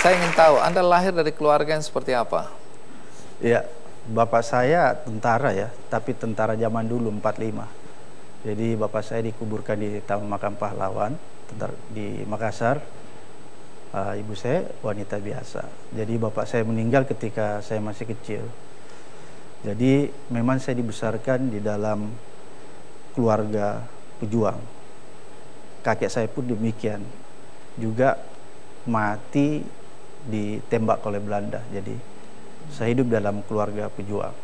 Saya ingin tahu, Anda lahir dari keluarga yang seperti apa? Ya, bapak saya tentara ya, tapi tentara zaman dulu 45. Jadi bapak saya dikuburkan di Taman Makam Pahlawan di Makassar. Ibu saya wanita biasa. Jadi bapak saya meninggal ketika saya masih kecil. Jadi memang saya dibesarkan di dalam keluarga pejuang. Kakek saya pun demikian. Juga mati ditembak oleh Belanda. Jadi saya hidup dalam keluarga pejuang.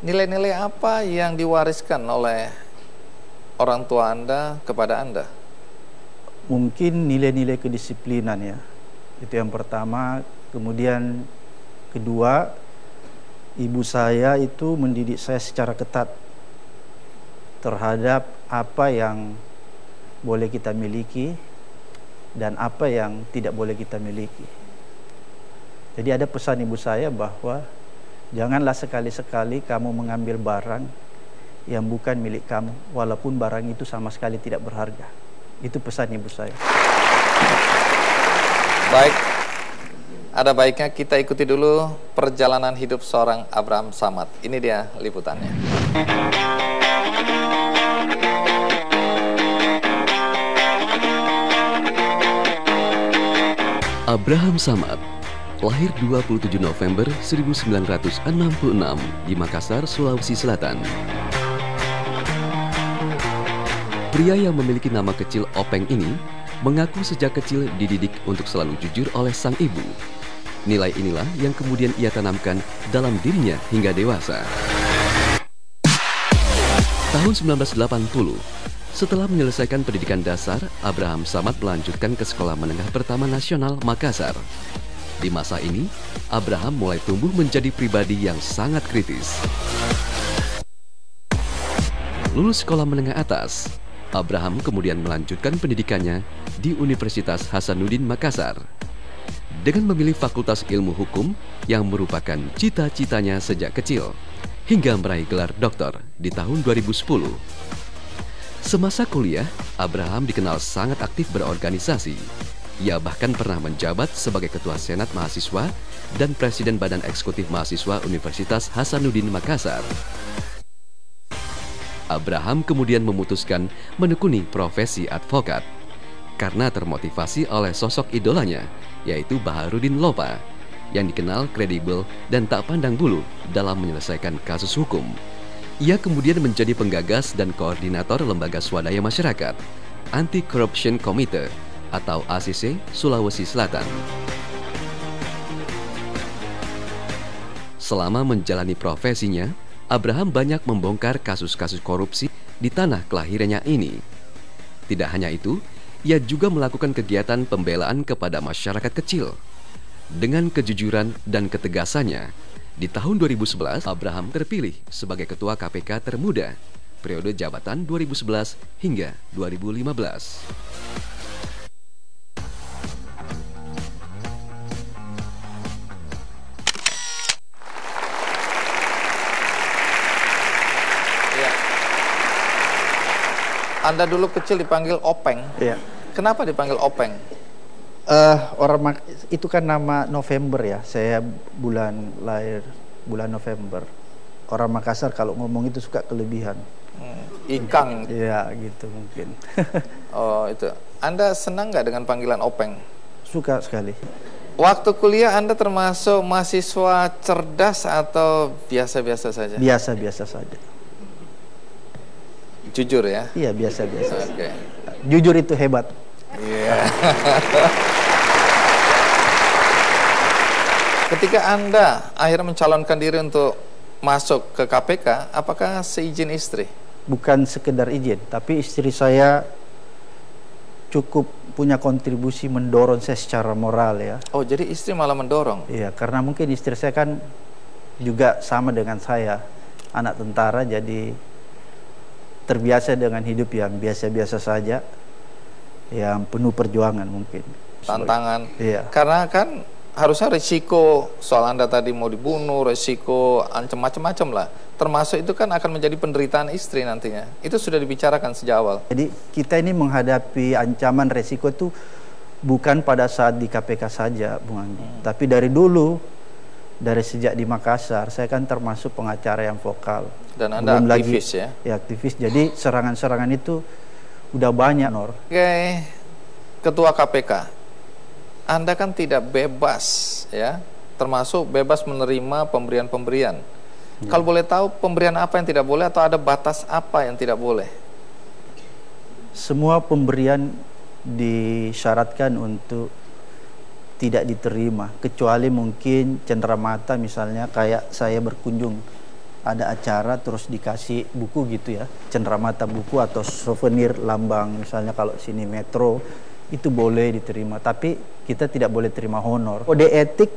Nilai-nilai apa yang diwariskan oleh orang tua Anda kepada Anda? Mungkin nilai-nilai kedisiplinan ya. Itu yang pertama. Kemudian kedua, ibu saya itu mendidik saya secara ketat terhadap apa yang boleh kita miliki dan apa yang tidak boleh kita miliki. Jadi ada pesan ibu saya bahwa janganlah sekali-sekali kamu mengambil barang yang bukan milik kamu, walaupun barang itu sama sekali tidak berharga. Itu pesan ibu saya. Baik, ada baiknya kita ikuti dulu perjalanan hidup seorang Abraham Samad. Ini dia liputannya. Abraham Samad lahir 27 November 1966 di Makassar, Sulawesi Selatan. Pria yang memiliki nama kecil Openg ini mengaku sejak kecil dididik untuk selalu jujur oleh sang ibu. Nilai inilah yang kemudian ia tanamkan dalam dirinya hingga dewasa. Tahun 1980, setelah menyelesaikan pendidikan dasar, Abraham Samad melanjutkan ke Sekolah Menengah Pertama Nasional Makassar. Di masa ini, Abraham mulai tumbuh menjadi pribadi yang sangat kritis. Lulus sekolah menengah atas, Abraham kemudian melanjutkan pendidikannya di Universitas Hasanuddin Makassar. Dengan memilih Fakultas Ilmu Hukum yang merupakan cita-citanya sejak kecil, hingga meraih gelar doktor di tahun 2010. Semasa kuliah, Abraham dikenal sangat aktif berorganisasi. Ia bahkan pernah menjabat sebagai Ketua Senat Mahasiswa dan Presiden Badan Eksekutif Mahasiswa Universitas Hasanuddin Makassar. Abraham kemudian memutuskan menekuni profesi advokat karena termotivasi oleh sosok idolanya, yaitu Baharudin Lopa, yang dikenal kredibel dan tak pandang bulu dalam menyelesaikan kasus hukum. Ia kemudian menjadi penggagas dan koordinator Lembaga Swadaya Masyarakat Anti-Corruption Committee atau ACC Sulawesi Selatan. Selama menjalani profesinya, Abraham banyak membongkar kasus-kasus korupsi di tanah kelahirannya ini. Tidak hanya itu, ia juga melakukan kegiatan pembelaan kepada masyarakat kecil. Dengan kejujuran dan ketegasannya, di tahun 2011, Abraham terpilih sebagai Ketua KPK termuda, periode jabatan 2011 hingga 2015. Anda dulu kecil dipanggil Openg. Iya. Kenapa dipanggil Openg? Itu kan nama November ya. Saya lahir bulan November. Orang Makassar kalau ngomong itu suka kelebihan. Ikang. Iya, gitu mungkin. Oh, itu. Anda senang nggak dengan panggilan Openg? Suka sekali. Waktu kuliah Anda termasuk mahasiswa cerdas atau biasa-biasa saja? Biasa-biasa saja. Jujur ya? Iya, biasa-biasa. Oke. Jujur itu hebat. Iya. Ketika Anda akhirnya mencalonkan diri untuk masuk ke KPK, apakah seizin istri? Bukan sekedar izin, tapi istri saya cukup punya kontribusi mendorong saya secara moral ya. Oh, jadi istri malah mendorong? Iya, karena mungkin istri saya kan juga sama dengan saya, anak tentara, jadi terbiasa dengan hidup yang biasa-biasa saja, yang penuh perjuangan mungkin. Tantangan. Iya. Karena kan harusnya risiko soal Anda tadi mau dibunuh, risiko macam-macam lah. Termasuk itu kan akan menjadi penderitaan istri nantinya. Itu sudah dibicarakan sejak awal. Jadi kita ini menghadapi ancaman resiko itu bukan pada saat di KPK saja, Bung Anggi. Tapi dari dulu, dari sejak di Makassar, saya kan termasuk pengacara yang vokal. Dan Anda belum aktivis lagi, ya? Ya aktivis. Jadi serangan-serangan itu udah banyak, Nor. Sebagai Ketua KPK, Anda kan tidak bebas ya, termasuk bebas menerima pemberian-pemberian. Kalau boleh tahu pemberian apa yang tidak boleh atau ada batas apa yang tidak boleh? Semua pemberian disyaratkan untuk tidak diterima, kecuali mungkin cenderamata, misalnya kayak saya berkunjung ada acara terus dikasih buku gitu ya, cenderamata buku atau souvenir lambang, misalnya kalau sini Metro, itu boleh diterima. Tapi kita tidak boleh terima honor. Kode etik,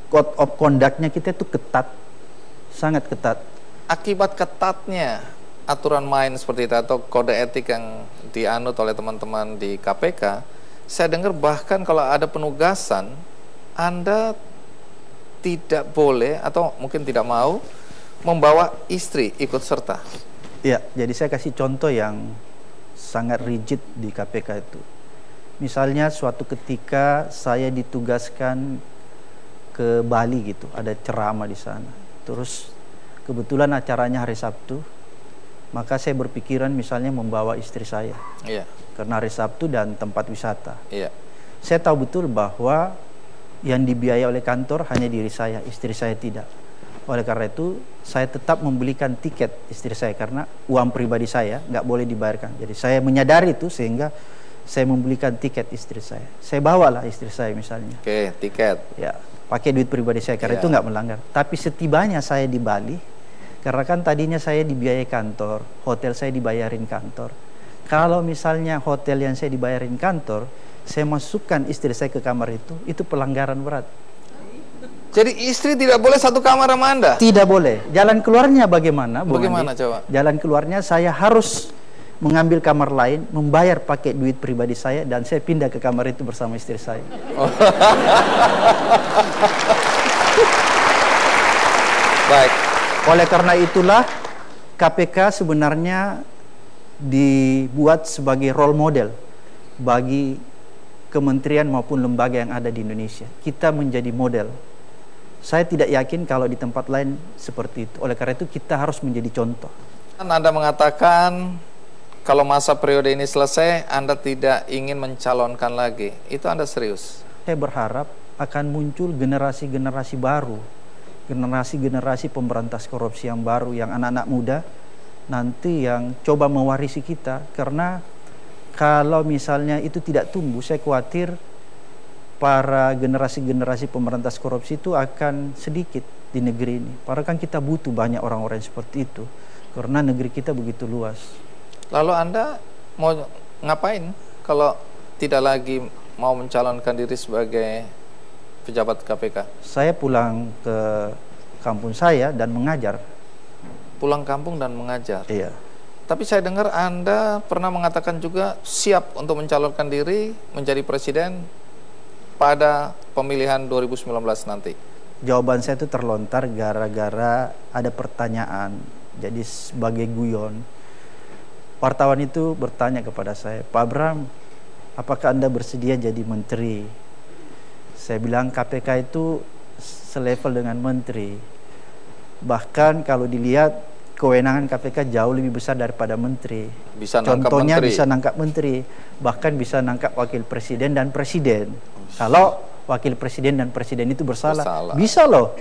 code of conduct-nya kita itu ketat, sangat ketat. Akibat ketatnya aturan main seperti itu atau kode etik yang dianut oleh teman-teman di KPK, saya dengar bahkan kalau ada penugasan, Anda tidak boleh atau mungkin tidak mau membawa istri ikut serta. Ya, jadi saya kasih contoh yang sangat rigid di KPK itu. Misalnya suatu ketika saya ditugaskan ke Bali gitu, ada ceramah di sana. Terus kebetulan acaranya hari Sabtu, maka saya berpikiran misalnya membawa istri saya. Iya. Karena hari Sabtu dan tempat wisata. Iya. Saya tahu betul bahwa yang dibiayai oleh kantor hanya diri saya, istri saya tidak. Oleh karena itu, saya tetap membelikan tiket istri saya karena uang pribadi saya nggak boleh dibayarkan. Jadi saya menyadari itu sehingga saya membelikan tiket istri saya. Saya bawalah istri saya misalnya. Oke, tiket. Ya, pakai duit pribadi saya karena Iya. itu nggak melanggar. Tapi setibanya saya di Bali, karena kan tadinya saya dibiayai kantor, hotel saya dibayarin kantor. Kalau misalnya hotel yang saya dibayarin kantor, saya masukkan istri saya ke kamar itu pelanggaran berat. Jadi istri tidak boleh satu kamar sama Anda? Tidak boleh. Jalan keluarnya bagaimana, Bung Bagaimana Andi? coba? Jalan keluarnya saya harus mengambil kamar lain, membayar pakai duit pribadi saya, dan saya pindah ke kamar itu bersama istri saya. Oh. Baik. Oleh karena itulah KPK sebenarnya dibuat sebagai role model bagi kementerian maupun lembaga yang ada di Indonesia. Kita menjadi model. Saya tidak yakin kalau di tempat lain seperti itu. Oleh karena itu kita harus menjadi contoh. Anda mengatakan kalau masa periode ini selesai, Anda tidak ingin mencalonkan lagi. Itu Anda serius? Saya berharap akan muncul generasi-generasi baru, generasi-generasi pemberantas korupsi yang baru, yang anak-anak muda nanti yang coba mewarisi kita. Karena kalau misalnya itu tidak tumbuh, saya khawatir para generasi-generasi pemberantas korupsi itu akan sedikit di negeri ini. Padahal kan kita butuh banyak orang-orang seperti itu, karena negeri kita begitu luas. Lalu Anda mau ngapain kalau tidak lagi mau mencalonkan diri sebagai pejabat KPK? Saya pulang ke kampung saya dan mengajar. Pulang kampung dan mengajar? Iya. Tapi saya dengar Anda pernah mengatakan juga siap untuk mencalonkan diri menjadi presiden pada pemilihan 2019 nanti. Jawaban saya itu terlontar gara-gara ada pertanyaan. Jadi sebagai guyon, wartawan itu bertanya kepada saya, Pak Abram, apakah Anda bersedia jadi menteri? Saya bilang KPK itu selevel dengan menteri. Bahkan kalau dilihat kewenangan KPK jauh lebih besar daripada menteri. Bisa nangkap Contohnya menteri. bisa nangkap menteri, bahkan bisa nangkap wakil presiden dan presiden. Kalau wakil presiden dan presiden itu bersalah. Bisa loh.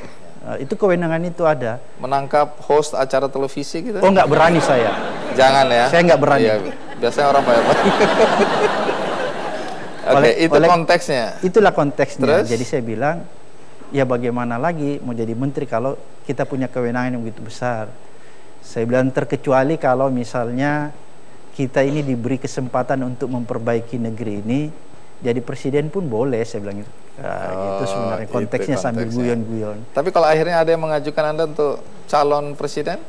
Itu kewenangan itu ada. Menangkap host acara televisi gitu? Oh, nggak berani saya. Jangan ya. Saya nggak berani. Iya, biasanya orang banyak. Oke, itu konteksnya. Itulah konteksnya. Terus? Jadi saya bilang, ya bagaimana lagi mau jadi menteri kalau kita punya kewenangan yang begitu besar. Saya bilang terkecuali kalau misalnya kita ini diberi kesempatan untuk memperbaiki negeri ini, jadi presiden pun boleh, saya bilang itu. Itu sebenarnya konteksnya sambil guyon-guyon. Tapi kalau akhirnya ada yang mengajukan Anda untuk calon presiden?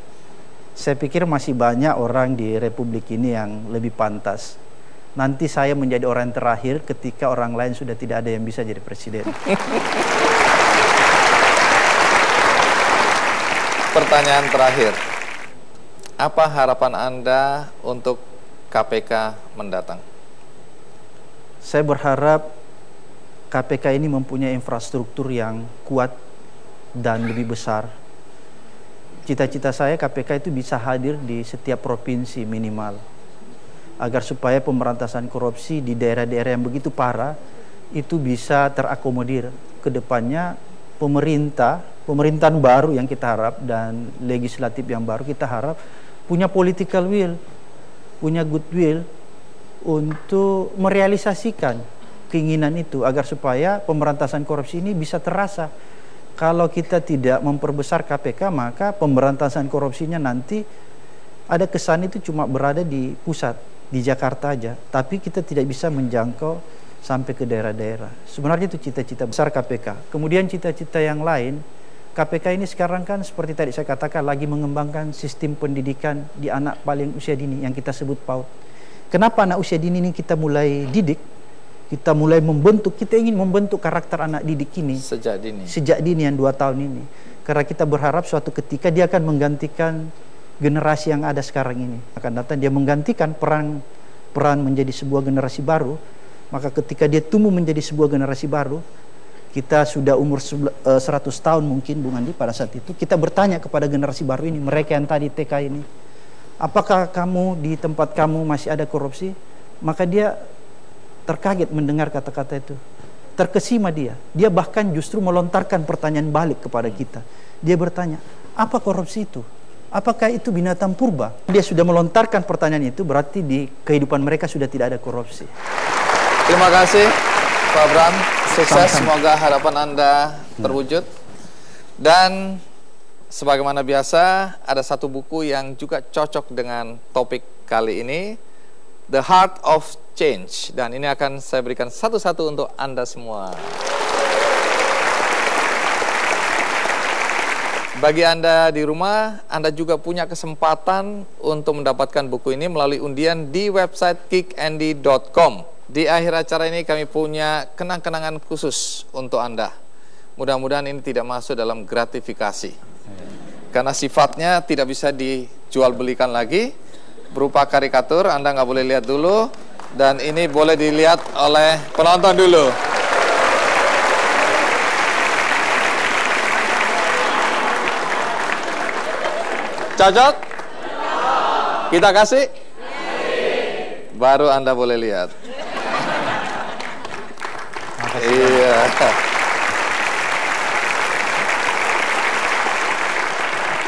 Saya pikir masih banyak orang di Republik ini yang lebih pantas. Nanti saya menjadi orang terakhir ketika orang lain sudah tidak ada yang bisa jadi presiden. Pertanyaan terakhir. Apa harapan Anda untuk KPK mendatang? Saya berharap KPK ini mempunyai infrastruktur yang kuat dan lebih besar. Cita-cita saya KPK itu bisa hadir di setiap provinsi minimal, agar supaya pemberantasan korupsi di daerah-daerah yang begitu parah itu bisa terakomodir. Kedepannya pemerintahan baru yang kita harap dan legislatif yang baru kita harap punya political will, punya goodwill untuk merealisasikan keinginan itu agar supaya pemberantasan korupsi ini bisa terasa. Kalau kita tidak memperbesar KPK, maka pemberantasan korupsinya nanti ada kesan itu cuma berada di pusat, di Jakarta aja, tapi kita tidak bisa menjangkau sampai ke daerah-daerah. Sebenarnya itu cita-cita besar KPK. Kemudian cita-cita yang lain, KPK ini sekarang kan seperti tadi saya katakan lagi mengembangkan sistem pendidikan di anak paling usia dini yang kita sebut PAUD. Kenapa anak usia dini ini kita mulai didik? Kita mulai membentuk, kita ingin membentuk karakter anak didik ini sejak dini yang 2 tahun ini. Karena kita berharap suatu ketika dia akan menggantikan generasi yang ada sekarang ini. Akan datang dia menggantikan peran menjadi sebuah generasi baru. Maka ketika dia tumbuh menjadi sebuah generasi baru, kita sudah umur 100 tahun mungkin Bung Andi pada saat itu, kita bertanya kepada generasi baru ini, mereka yang tadi TK ini, apakah kamu di tempat kamu masih ada korupsi? Maka dia terkaget mendengar kata-kata itu, terkesima dia bahkan justru melontarkan pertanyaan balik kepada kita. Dia bertanya, apa korupsi itu? Apakah itu binatang purba? Dia sudah melontarkan pertanyaan itu, berarti di kehidupan mereka sudah tidak ada korupsi. Terima kasih Pak Bram, sukses, semoga harapan Anda terwujud. Dan sebagaimana biasa, ada satu buku yang juga cocok dengan topik kali ini, The Heart of Change, dan ini akan saya berikan satu-satu untuk Anda semua. Bagi Anda di rumah, Anda juga punya kesempatan untuk mendapatkan buku ini melalui undian di website kickandy.com. Di akhir acara ini kami punya kenang-kenangan khusus untuk Anda. Mudah-mudahan ini tidak masuk dalam gratifikasi, karena sifatnya tidak bisa dijual belikan lagi. Berupa karikatur, Anda nggak boleh lihat dulu, dan ini boleh dilihat oleh penonton dulu. Cocok? Kita kasih? Baru Anda boleh lihat. Iya.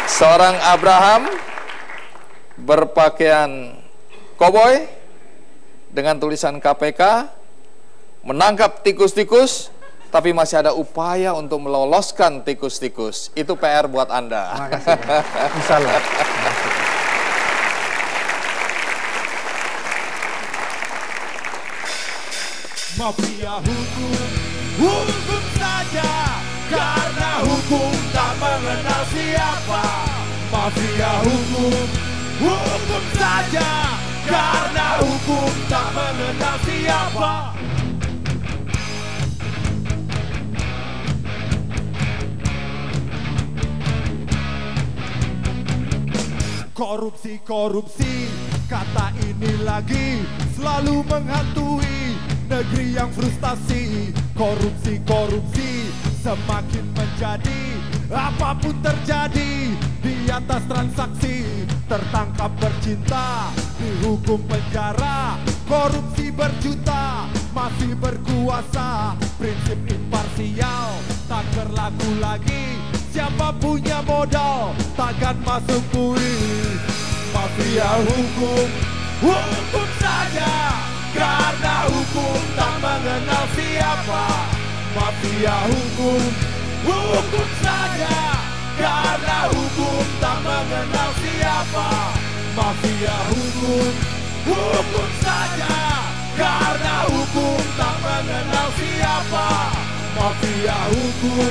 Seorang Abraham berpakaian koboi dengan tulisan KPK menangkap tikus-tikus, tapi masih ada upaya untuk meloloskan tikus-tikus. Itu PR buat Anda. Makasih. Insyaallah. Mafia hukum saja, karena hukum tak mengenal siapa. Mafia hukum saja, karena hukum tak mengenal siapa. Korupsi, kata ini lagi selalu menghantui negeri yang frustasi. Korupsi, semakin menjadi, apapun terjadi di atas transaksi. Tertangkap bercinta, dihukum penjara. Korupsi berjuta, masih berkuasa. Prinsip imparsial, tak berlaku lagi. Siapa punya modal, takkan masuk kuis. Mafia hukum saja, karena hukum tak mengenal siapa. Mafia hukum saja, karena hukum tak mengenal siapa. Mafia hukum saja, karena hukum tak mengenal siapa. Mafia hukum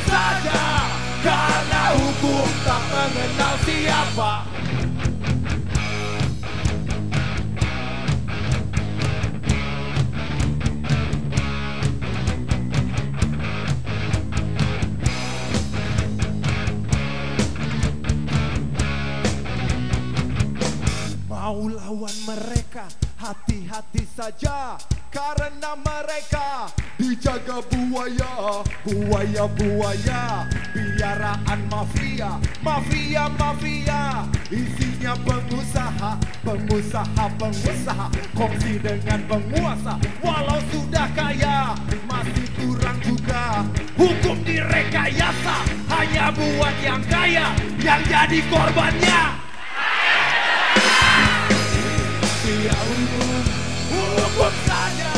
saja, karena hukum tak mengenal siapa. Mau lawan mereka, hati-hati saja karena mereka dijaga buaya, buaya-buaya, piaraan mafia, mafia-mafia, isinya pengusaha, pengusaha-pengusaha, kongsi dengan penguasa, walau sudah kaya, masih kurang juga, hukum direkayasa, hanya buat yang kaya, yang jadi korbannya. Hukum saja,